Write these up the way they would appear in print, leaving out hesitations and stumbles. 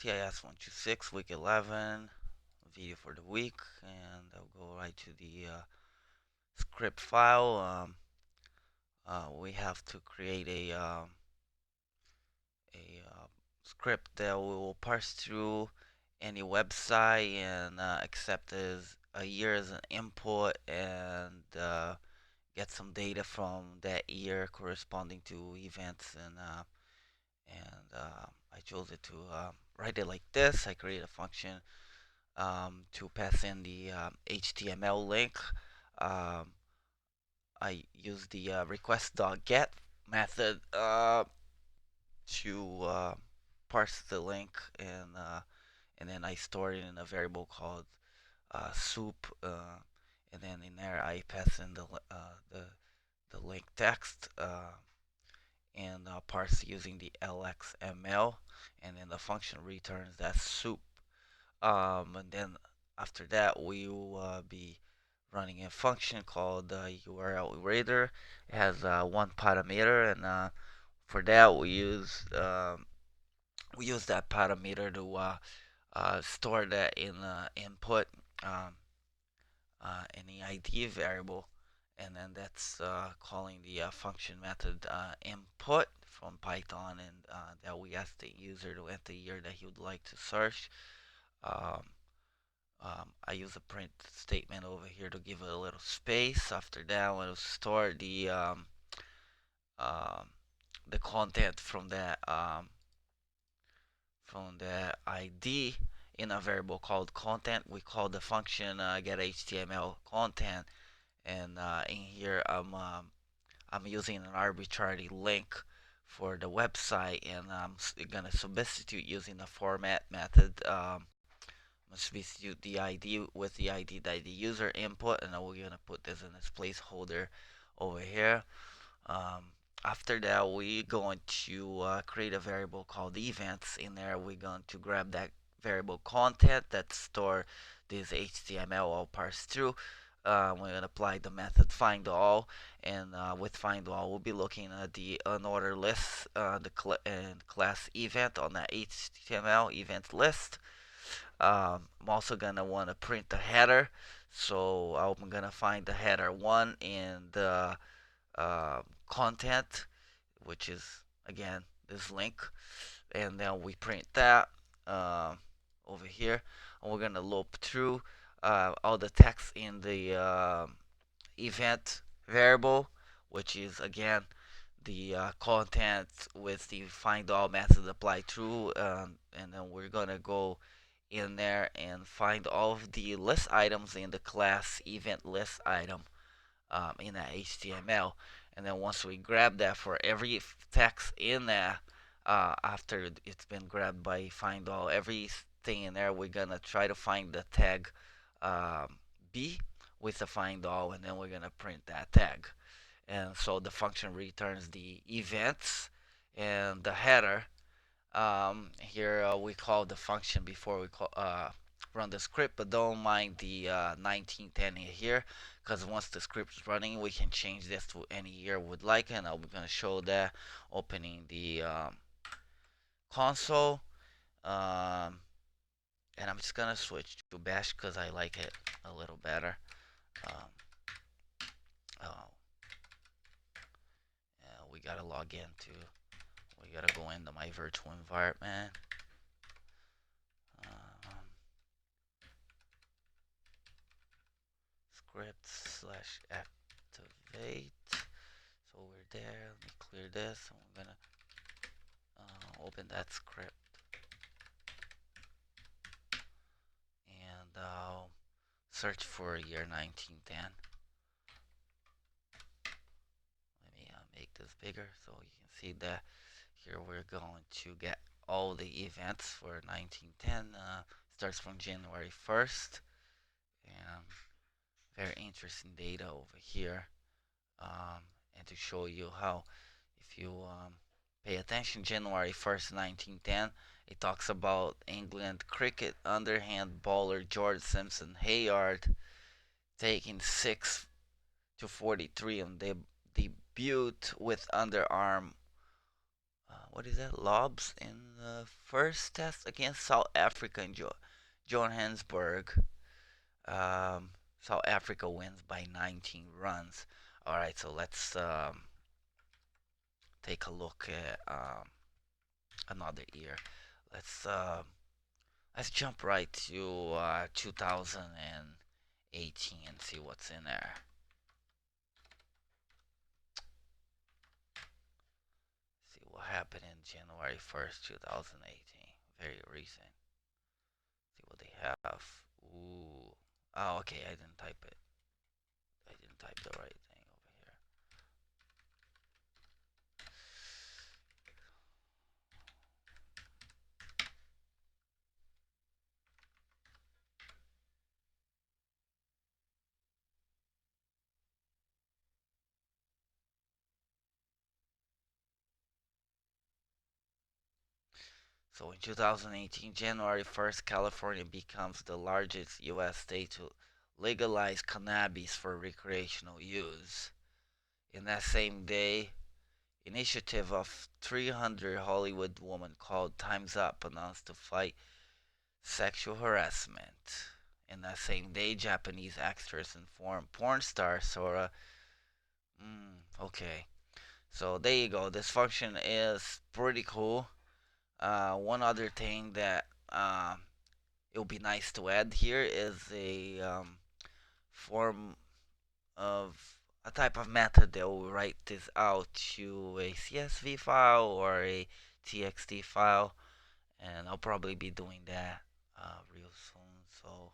CIS126 week 11 video for the week, and I'll go right to the script file. We have to create a script that will parse through any website and accept as a year as an input and get some data from that year corresponding to events and I chose it to write it like this. I create a function to pass in the HTML link. Um, I use the request.get method to parse the link and then I store it in a variable called soup, and then in there I pass in the link text and parse using the LXML, and then the function returns that soup. And then after that, we will be running a function called URL eraser. It has one parameter, and for that we use that parameter to store that in input um, any ID variable, and then that's calling the function method input from Python, and that we ask the user to enter the year that he would like to search. Um, I use a print statement over here to give it a little space. After that, I will store um, the content from the ID in a variable called content. We call the function get HTML content, and in here I'm using an arbitrary link for the website, and I'm gonna substitute using the format method. Substitute the ID with the ID that the user input, and then we're gonna put this in this placeholder over here. Um, After that, we're going to create a variable called events. In there, we're going to grab that variable content that store this HTML all parsed through. We're going to apply the method find all, and with find all, we'll be looking at the unordered list, the and class event on that HTML event list. I'm also gonna want to print the header, so I'm gonna find the header one in the content, which is again this link, and then we print that uh, over here, and we're gonna loop through all the text in the event variable, which is again the content with the find all method applied through, and then we're gonna go in there and find all of the list items in the class event list item in that HTML. And then once we grab that for every text in there, after it's been grabbed by find all, everything in there, we're gonna try to find the tag um, B with the find all, and then we're gonna print that tag. And so the function returns the events and the header. Here we call the function before we run the script, but don't mind the 1910 here, because once the script is running, we can change this to any year we'd like, and I'm going to show that opening the console. Um, and I'm just going to switch to Bash because I like it a little better. Um, oh, yeah, we got to log in to, we got to go into my virtual environment. Um, Script slash activate. So we're there. Let me clear this, and we're gonna open that script, and search for year 1910. Let me make this bigger so you can see that here we're going to get all the events for 1910. Starts from January 1st, and very interesting data over here. And to show you how, if you pay attention, January 1st, 1910, it talks about England cricket underhand bowler George Simpson Hayard taking 6 to 43 and debut with underarm what is that? Lobs in the first test against South Africa in Johannesburg. Um, South Africa wins by 19 runs. All right, so let's take a look at another year. Let's uh, let's jump right to 2018 and see what's in there. See what happened in January 1st, 2018. Very recent. See what they have. Ooh. Oh, okay. I didn't type it. I didn't type the right thing over here. So in 2018, January 1st, California becomes the largest U.S. state to legalize cannabis for recreational use. In that same day, initiative of 300 Hollywood women called Time's Up announced to fight sexual harassment. In that same day, Japanese actress and foreign porn star Sora. Okay, so there you go. This function is pretty cool. One other thing that it would be nice to add here is a form of a type of method that will write this out to a CSV file or a TXT file, and I'll probably be doing that real soon. So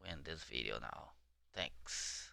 we end this video now. Thanks.